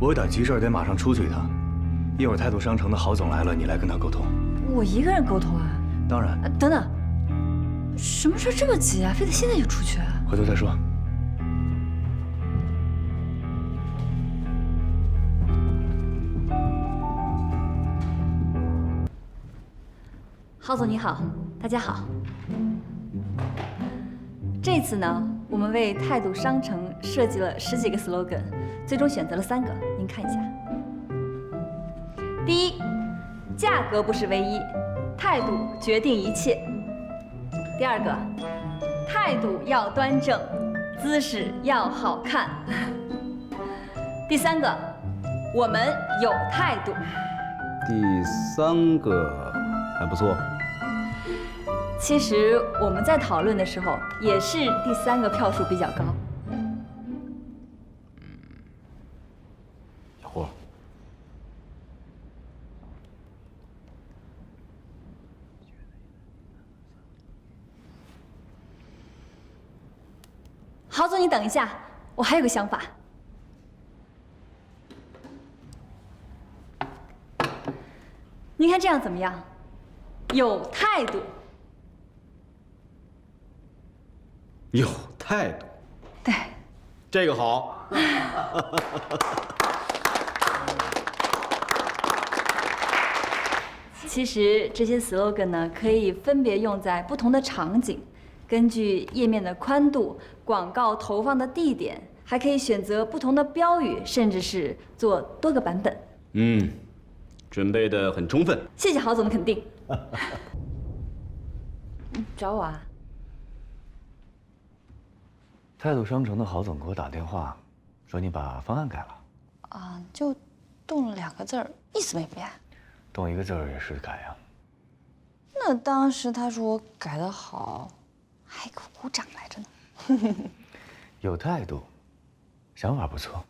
我有点急事得马上出去一趟。一会儿态度商城的郝总来了，你来跟他沟通。我一个人沟通啊？当然。等等，什么事这么急啊？非得现在就出去？回头再说。郝总你好，大家好。这次呢，我们为态度商城设计了10几个 slogan， 最终选择了3个，您看一下。第一，价格不是唯一，态度决定一切。第2个，态度要端正，姿势要好看。第3个，我们有态度。第3个还不错。其实我们在讨论的时候，也是第3个票数比较高。小胡，郝总，你等一下，我还有个想法。您看这样怎么样？有态度。有态度。对，这个好。其实这些 slogan 呢，可以分别用在不同的场景，根据页面的宽度、广告投放的地点，还可以选择不同的标语，甚至是做多个版本。准备得很充分。谢谢郝总的肯定。找我啊？态度商城的郝总给我打电话，说你把方案改了。啊，就动了2个字儿，意思没变。动1个字儿也是改呀。那当时他说我改得好，还给我鼓掌来着呢。有态度，想法不错。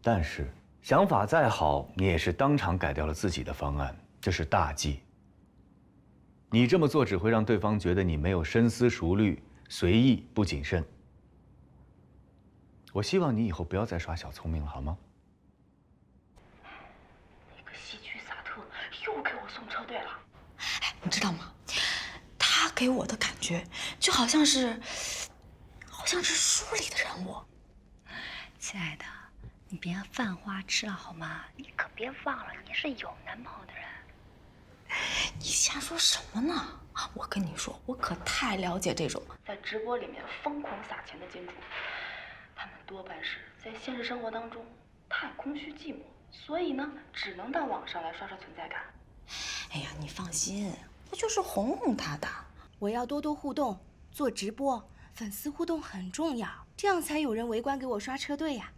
但是想法再好，你也是当场改掉了自己的方案，这是大忌。你这么做只会让对方觉得你没有深思熟虑、随意不谨慎。我希望你以后不要再耍小聪明了，好吗？那个西区萨特又给我送车队了。哎，你知道吗？他给我的感觉就好像是书里的人物。亲爱的，你别犯花痴了好吗？你可别忘了你是有男朋友的人。你瞎说什么呢？我跟你说，我可太了解这种在直播里面疯狂撒钱的金主，他们多半是在现实生活当中太空虚寂寞，所以呢，只能到网上来刷刷存在感。哎呀，你放心，我就是哄哄他的。我要多多互动，做直播，粉丝互动很重要，这样才有人围观给我刷车队呀。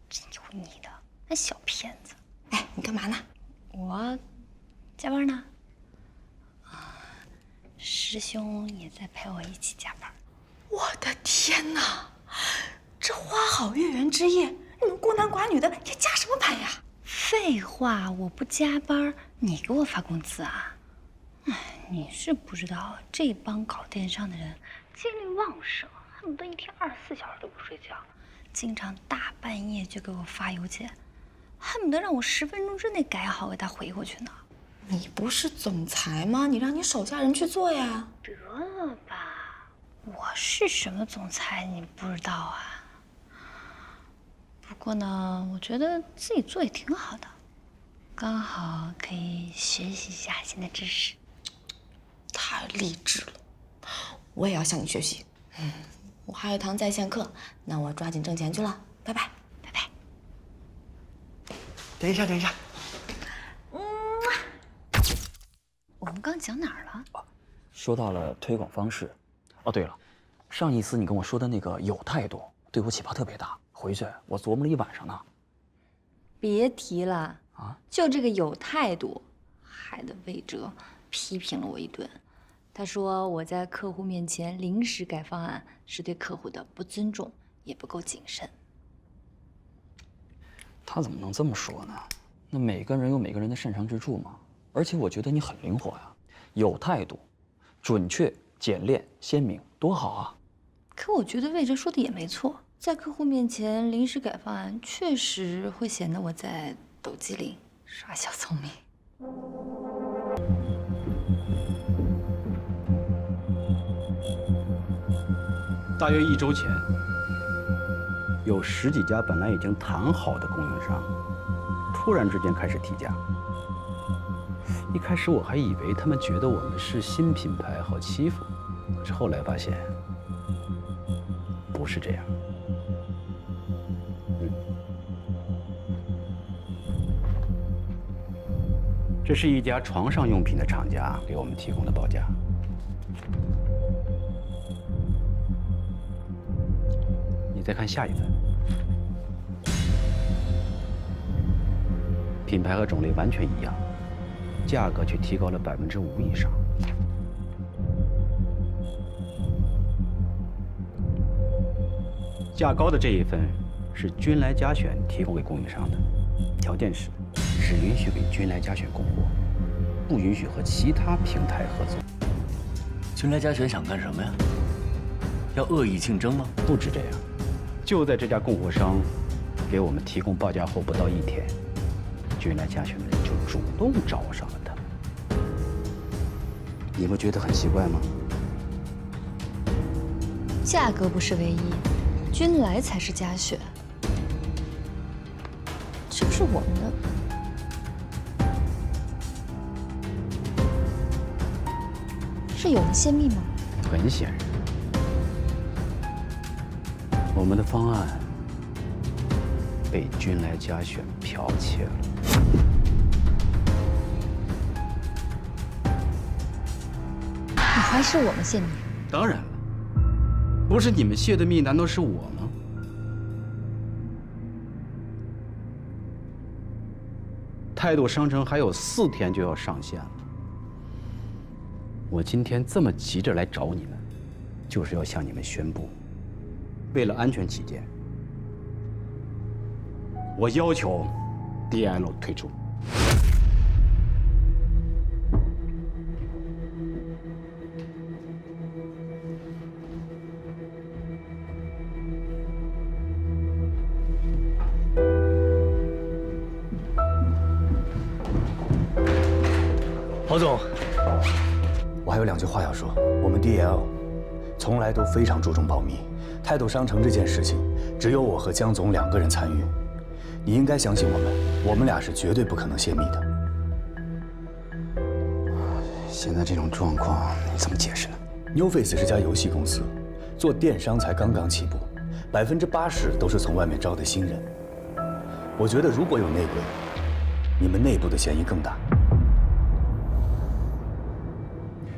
真有你的，那小骗子！哎，你干嘛呢？我加班呢。师兄也在陪我一起加班。我的天哪，这花好月圆之夜，你们孤男寡女的也加什么班呀？废话，我不加班，你给我发工资啊？哎，你是不知道，这帮搞电商的人精力旺盛，恨不得一天24小时都不睡觉，经常大半夜就给我发邮件，恨不得让我10分钟之内改好给他回过去呢。你不是总裁吗？你让你手下人去做呀。得了吧，我是什么总裁你不知道啊？不过呢，我觉得自己做也挺好的，刚好可以学习一下新的知识。太励志了，我也要向你学习。我还有一堂在线课，那我抓紧挣钱去了，拜拜，拜拜。等一下，等一下。我们刚讲哪儿了？说到了推广方式。哦，对了，上一次你跟我说的那个有态度，对我启发特别大，回去我琢磨了一晚上呢。别提了啊！就这个有态度，害得魏哲批评了我一顿。他说我在客户面前临时改方案是对客户的不尊重，也不够谨慎。他怎么能这么说呢？那每个人有每个人的擅长之处嘛。而且我觉得你很灵活呀，有态度，准确、简练、鲜明，多好啊！可我觉得魏哲说的也没错。在客户面前临时改方案，确实会显得我在抖机灵、耍小聪明。大约1周前，有10几家本来已经谈好的供应商，突然之间开始提价。一开始我还以为他们觉得我们是新品牌好欺负，可是后来发现不是这样。这是一家床上用品的厂家给我们提供的报价。你再看下一份，品牌和种类完全一样，价格却提高了5%以上。价高的这一份是君来嘉选提供给供应商的，条件是只允许给君来嘉选供货，不允许和其他平台合作。君来嘉选想干什么呀？要恶意竞争吗？不止这样，就在这家供货商给我们提供报价后不到1天，君来嘉选的人就主动找上了他们。你不觉得很奇怪吗？价格不是唯一，君来才是嘉选。是不是我们的？是有人泄密吗？很显然，我们的方案被君来嘉选剽窃了。你怀疑是我们泄密？当然了，不是你们泄的密，难道是我吗？态度商城还有4天就要上线了。我今天这么急着来找你们，就是要向你们宣布，为了安全起见，我要求 DL 退出。郝总，我还有2句话要说。我们 DL 从来都非常注重保密，泰斗商城这件事情只有我和江总2个人参与，你应该相信我们俩是绝对不可能泄密的。现在这种状况你怎么解释呢？ NewFace 是家游戏公司，做电商才刚刚起步，80%都是从外面招的新人。我觉得如果有内鬼，你们内部的嫌疑更大。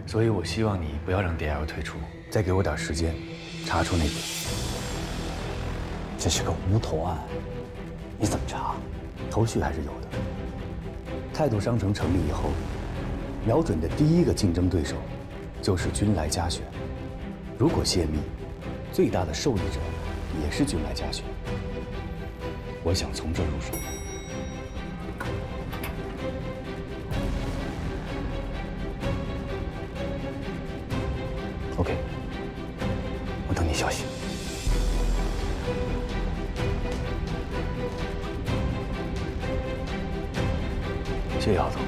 所以我希望你不要让 DL 退出，再给我点时间，查出内鬼。这是个无头案，你怎么查？头绪还是有的。泰斗商城成立以后，瞄准的第1个竞争对手就是君来嘉选。如果泄密，最大的受益者也是君来嘉选。我想从这儿入手。OK， 我等你消息。谢谢郝总。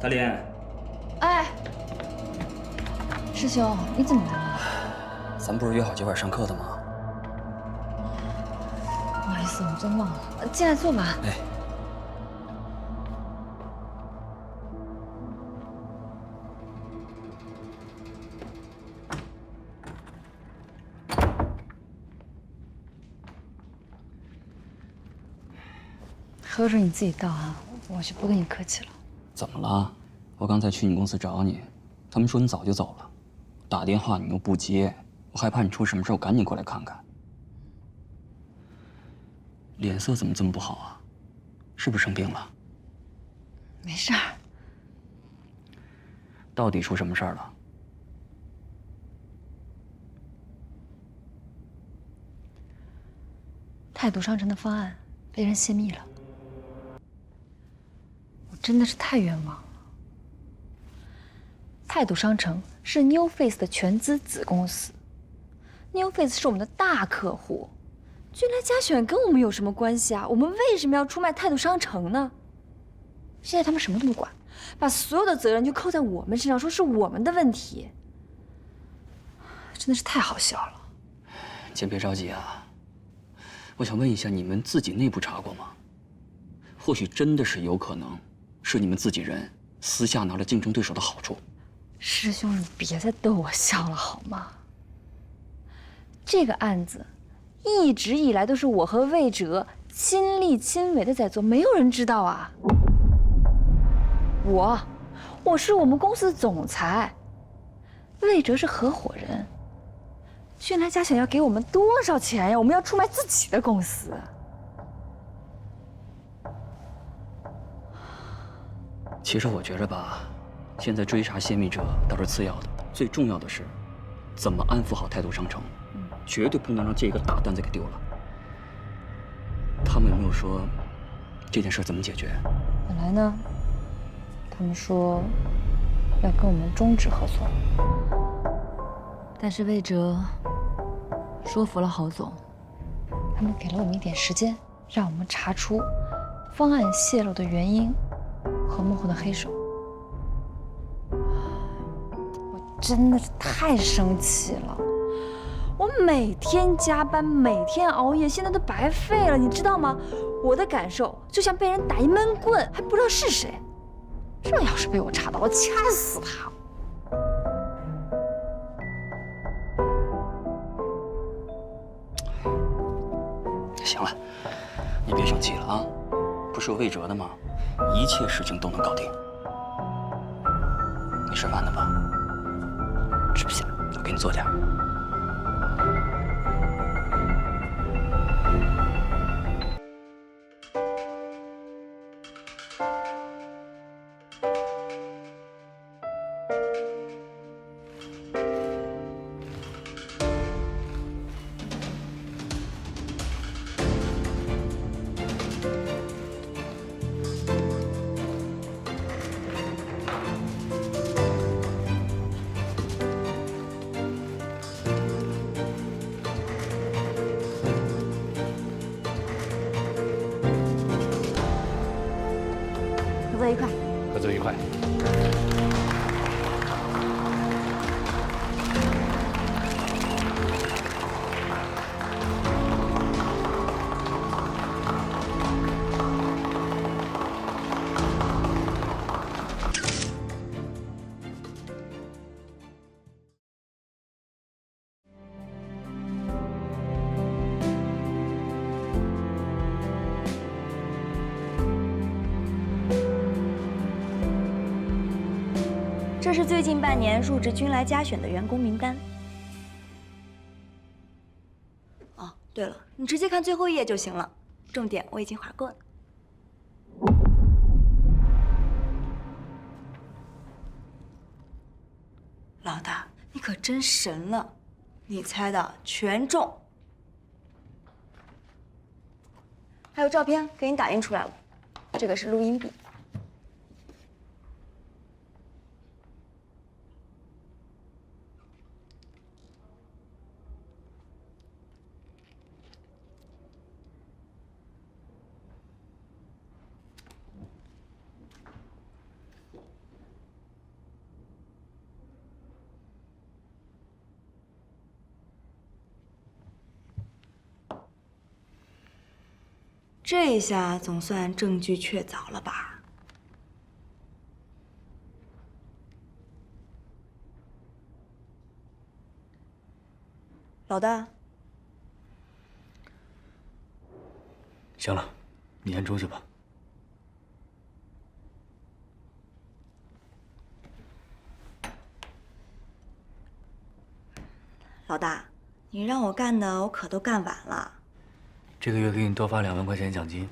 大林，哎，师兄，你怎么来了？咱不是约好今晚上课的吗？不好意思，我真忘了。进来坐吧。哎，喝水你自己倒啊，我就不跟你客气了。怎么了？我刚才去你公司找你，他们说你早就走了，打电话你又不接，我害怕你出什么事，我赶紧过来看看。脸色怎么这么不好啊？是不是生病了？没事儿。到底出什么事儿了？态度商城的方案被人泄密了，我真的是太冤枉了。态度商城是 New Face 的全资子公司 ，New Face 是我们的大客户，君来佳选跟我们有什么关系啊？我们为什么要出卖态度商城呢？现在他们什么都不管，把所有的责任就扣在我们身上，说是我们的问题，真的是太好笑了。先别着急啊，我想问一下，你们自己内部查过吗？或许真的是有可能，是你们自己人私下拿了竞争对手的好处。师兄，你别再逗我笑了好吗？这个案子一直以来都是我和魏哲亲力亲为的在做，没有人知道啊。我是我们公司的总裁，魏哲是合伙人。君来佳选要给我们多少钱呀？我们要出卖自己的公司。其实我觉着吧，现在追查泄密者倒是次要的，最重要的是怎么安抚好态度商城，绝对不能让这个大单子给丢了。他们有没有说这件事怎么解决？本来呢，他们说要跟我们终止合作，但是魏哲说服了郝总，他们给了我们一点时间，让我们查出方案泄露的原因和幕后的黑手。我真的是太生气了，我每天加班，每天熬夜，现在都白费了，你知道吗？我的感受就像被人打一闷棍，还不知道是谁。这要是被我查到了，掐死他！行了，你别生气了啊，不是有魏哲的吗？一切事情都能搞定。你吃饭呢吧？吃不下，我给你做点。合作愉快。合作愉快。这是最近半年入职君来佳选的员工名单。哦，对了，你直接看最后一页就行了，重点我已经划过了。老大，你可真神了，你猜的全中。还有照片给你打印出来了，这个是录音笔。这下总算证据确凿了吧？老大，行了，你先出去吧。老大，你让我干的我可都干完了。这个月给你多发2万块钱奖金。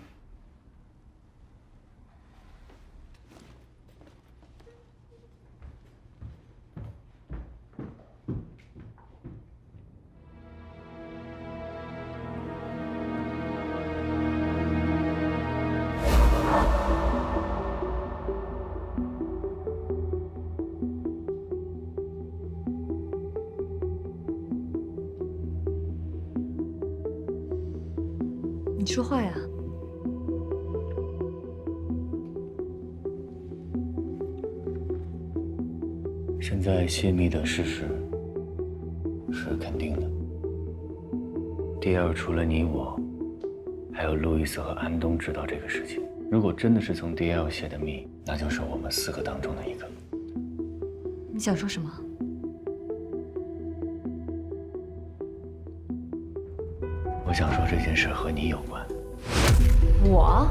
你说话呀。现在泄密的事实是肯定的。DL 除了你我，还有路易斯和安东知道这个事情。如果真的是从 DL 泄的密，那就是我们4个当中的一个。你想说什么？我想说这件事和你有关。我？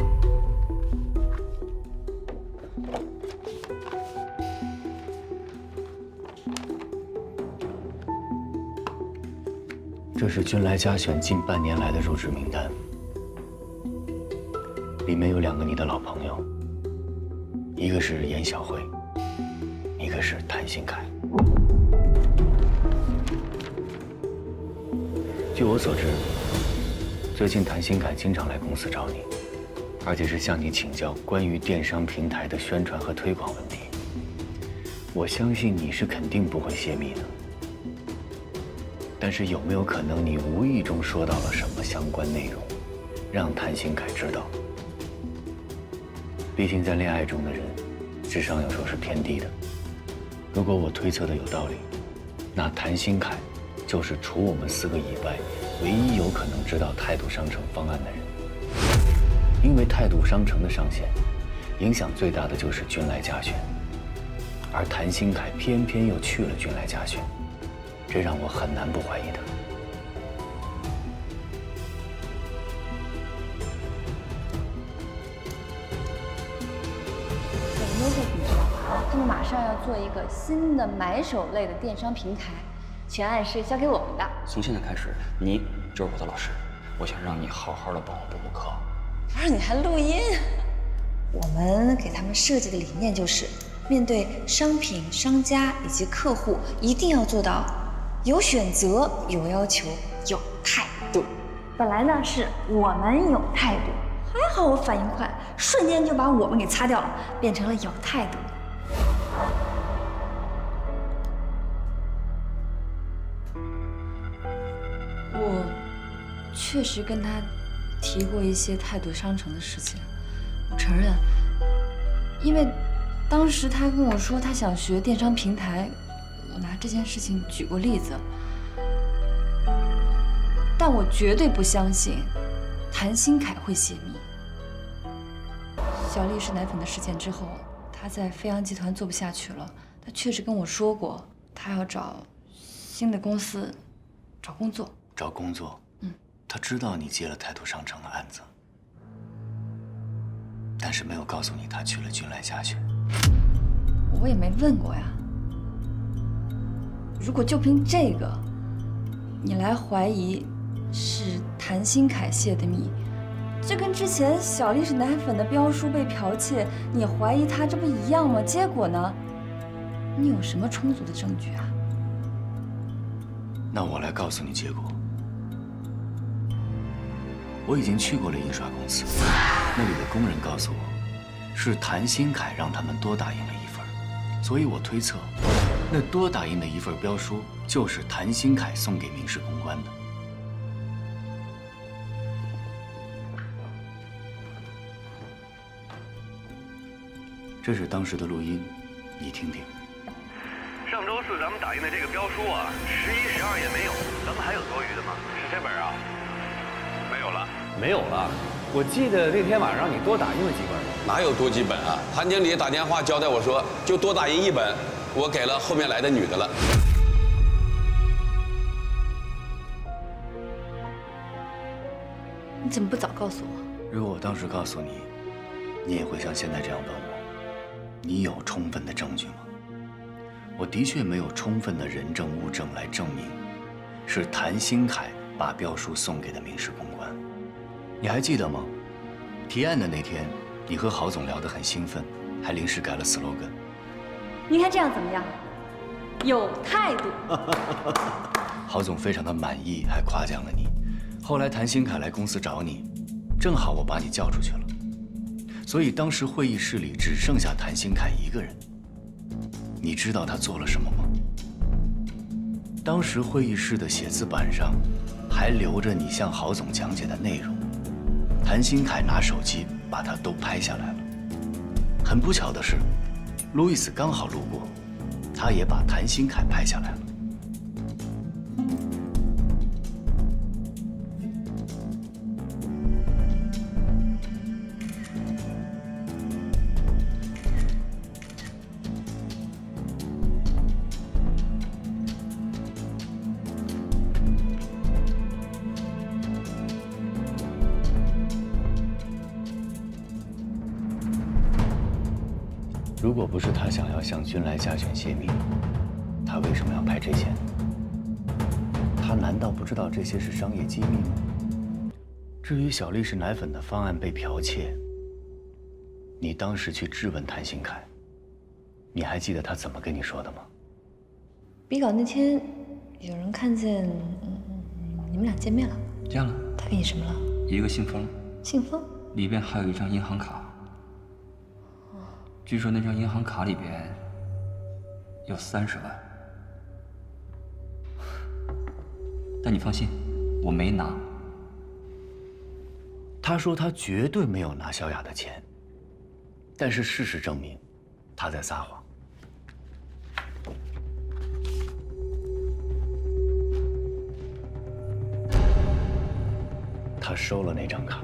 这是军来家选近半年来的入职名单，里面有2个你的老朋友，一个是严小慧，一个是谭鑫凯。据我所知，最近谭鑫凯经常来公司找你，而且是向你请教关于电商平台的宣传和推广问题。我相信你是肯定不会泄密的。但是有没有可能你无意中说到了什么相关内容，让谭鑫凯知道？毕竟在恋爱中的人，智商有时候是偏低的。如果我推测的有道理，那谭鑫凯就是除我们4个以外，唯一有可能知道态度商城方案的人。因为态度商城的上线，影响最大的就是军来家选，而谭鑫凯偏偏又去了军来家选。这让我很难不怀疑他。等优惠品他们马上要做一个新的买手类的电商平台，全案是交给我们的。从现在开始，你就是我的老师，我想让你好好的帮我补课。不是，你还录音？我们给他们设计的理念就是，面对商品、商家以及客户，一定要做到有选择、有要求、有态度。本来呢是我们有态度，还好我反应快，瞬间就把我们给擦掉了，变成了有态度。我确实跟他提过一些态度商城的事情，我承认，因为当时他跟我说他想学电商平台，我拿这件事情举过例子，但我绝对不相信谭鑫凯会泄密。小丽是奶粉的事件之后，他在飞扬集团做不下去了，他确实跟我说过，他要找新的公司找工作。找工作？他知道你接了态度商城的案子，但是没有告诉你他去了军来家选。我也没问过呀。如果就凭这个，你来怀疑是谭鑫凯泄的密，这跟之前小丽是奶粉的标书被剽窃，你怀疑他，这不一样吗？结果呢？你有什么充足的证据啊？那我来告诉你结果。我已经去过了印刷公司，那里的工人告诉我，是谭鑫凯让他们多打印了一份，所以我推测，那多打印的一份标书就是谭鑫凯送给民事公关的。这是当时的录音，你听听。上周四咱们打印的这个标书啊，11、12也没有，咱们还有多余的吗？是这本啊？没有了。没有了。我记得那天晚上你多打印了几本。哪有多几本啊？谭经理打电话交代我说，就多打印1本，我给了后面来的女的了。你怎么不早告诉我？如果我当时告诉你，你也会像现在这样问我。你有充分的证据吗？我的确没有充分的人证物证来证明，是谭鑫凯把标书送给的民事公关。你还记得吗？提案的那天，你和郝总聊得很兴奋，还临时改了 slogan。你看这样怎么样？有态度。郝总非常的满意，还夸奖了你。后来谭鑫凯来公司找你，正好我把你叫出去了，所以当时会议室里只剩下谭鑫凯一个人。你知道他做了什么吗？当时会议室的写字板上还留着你向郝总讲解的内容，谭鑫凯拿手机把他都拍下来了。很不巧的是，路易斯刚好路过，他也把谭鑫凯拍下来了。如果不是他想要向君来下选泄密，他为什么要拍这些？他难道不知道这些是商业机密吗？至于小丽式奶粉的方案被剽窃，你当时去质问谭鑫凯，你还记得他怎么跟你说的吗？比稿那天，有人看见你们俩见面了。见了。他给你什么了？一个信封。信封？里边还有一张银行卡。据说那张银行卡里边有30万，但你放心，我没拿。他说他绝对没有拿小雅的钱，但是事实证明，他在撒谎。他收了那张卡。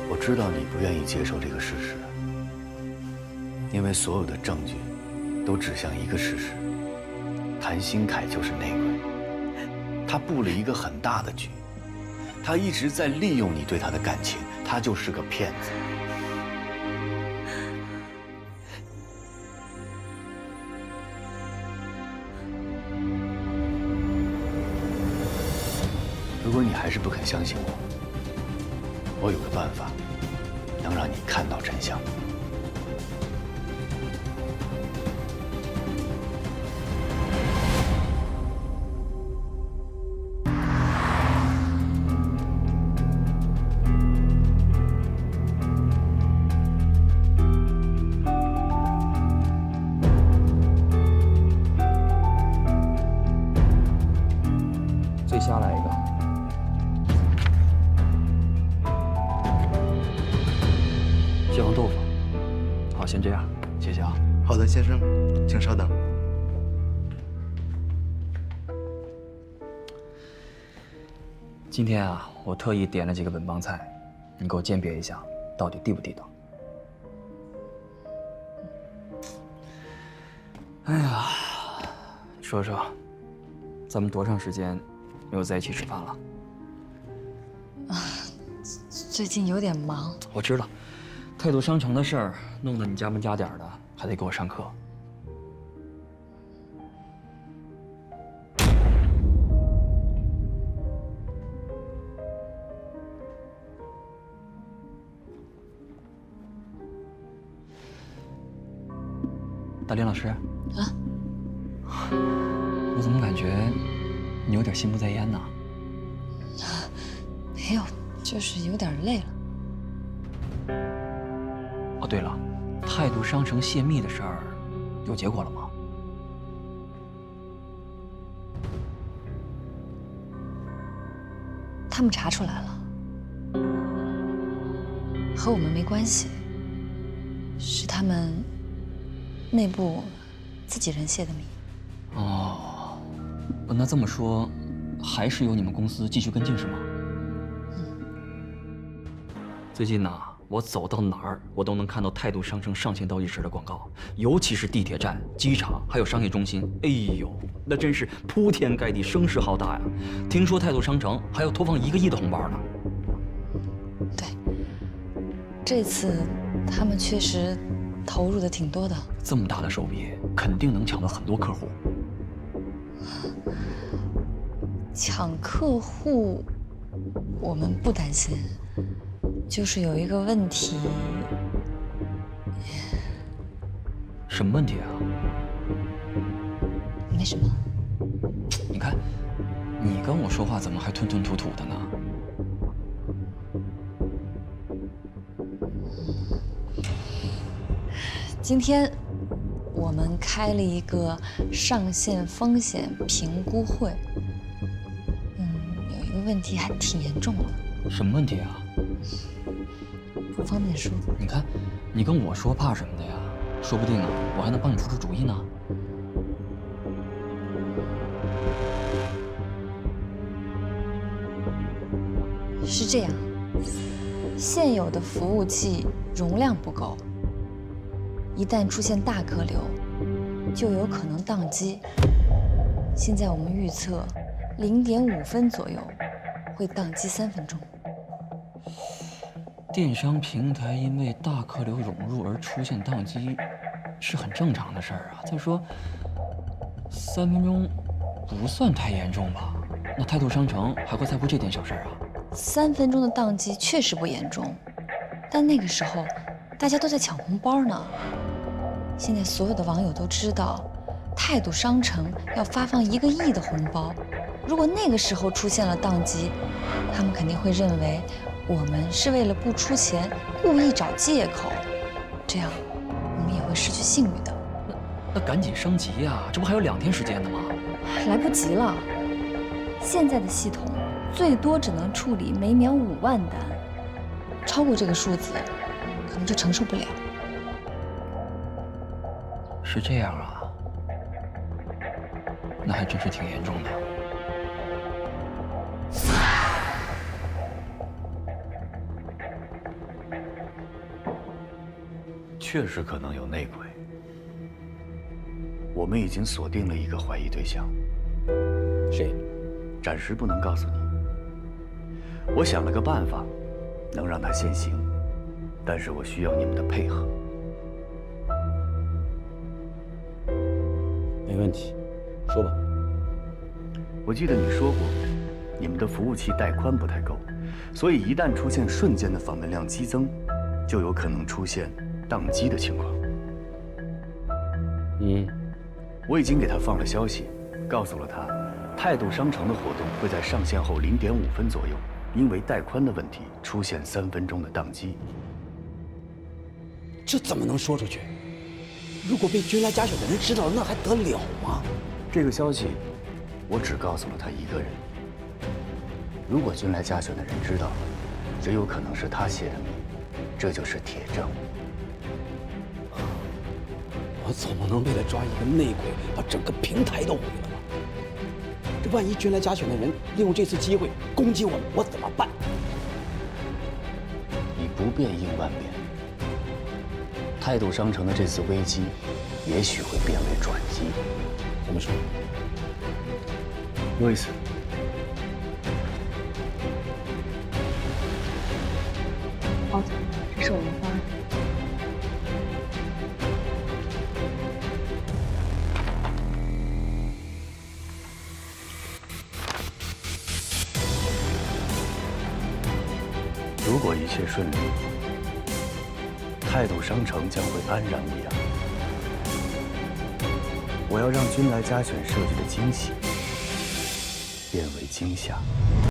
我知道你不愿意接受这个事实，因为所有的证据都指向一个事实：谭鑫凯就是内鬼，他布了一个很大的局，他一直在利用你对他的感情，他就是个骗子。如果你还是不肯相信我有个办法，能让你看到真相。最瞎来一个。蟹黄豆腐，好，先这样，谢谢啊。好的，先生，请稍等。今天啊，我特意点了几个本帮菜，你给我鉴别一下，到底地不地道。哎呀，说说，咱们多长时间没有在一起吃饭了？最近有点忙。我知道。态度商城的事儿弄得你加班加点的，还得给我上课。大林老师，啊，我怎么感觉你有点心不在焉呢？没有，就是有点累了。哦，对了，态度商城泄密的事儿有结果了吗？他们查出来了，和我们没关系，是他们内部自己人泄的密。哦，那这么说，还是由你们公司继续跟进是吗？最近呢，我走到哪儿，我都能看到态度商城上线倒计时的广告，尤其是地铁站、机场，还有商业中心。哎呦，那真是铺天盖地，声势浩大呀！听说态度商城还要投放1个亿的红包呢。对，这次他们确实投入的挺多的。这么大的手笔，肯定能抢到很多客户。抢客户，我们不担心，就是有一个问题。什么问题啊？没什么。你看，你跟我说话怎么还吞吞吐吐的呢？今天我们开了一个上线风险评估会，有一个问题还挺严重的。什么问题啊？不方便说。你看，你跟我说怕什么的呀？说不定啊，我还能帮你出出主意呢。是这样，现有的服务器容量不够，一旦出现大客流，就有可能宕机。现在我们预测0.5分左右会宕机3分钟。电商平台因为大客流涌入而出现宕机，是很正常的事儿啊。再说，3分钟不算太严重吧？那态度商城还会在乎这点小事儿啊？3分钟的宕机确实不严重，但那个时候大家都在抢红包呢。现在所有的网友都知道，态度商城要发放1个亿的红包。如果那个时候出现了宕机，他们肯定会认为我们是为了不出钱故意找借口，这样我们也会失去信誉的。那赶紧升级呀！这不还有2天时间呢吗？来不及了，现在的系统最多只能处理每秒5万单，超过这个数字，可能就承受不了。是这样啊？那还真是挺严重的。确实可能有内鬼。我们已经锁定了一个怀疑对象。谁？暂时不能告诉你。我想了个办法，能让他现形，但是我需要你们的配合。没问题，说吧。我记得你说过，你们的服务器带宽不太够，所以一旦出现瞬间的访问量激增，就有可能出现宕机的情况。我已经给他放了消息，告诉了他，态度商城的活动会在上线后0.5分左右，因为带宽的问题出现3分钟的宕机。这怎么能说出去？如果被军来加选的人知道了，那还得了吗？这个消息，我只告诉了他一个人。如果军来加选的人知道了，只有可能是他泄的密，这就是铁证。我总不能为了抓一个内鬼，把整个平台都毁了吧？这万一军来加选的人利用这次机会攻击我们，我怎么办？你不变应万变。态度商城的这次危机，也许会变为转机。怎么说？路易斯，包总，这是我们方案。如果一切顺利，态度商城将会安然无恙。我要让军来加选设计的惊喜变为惊吓。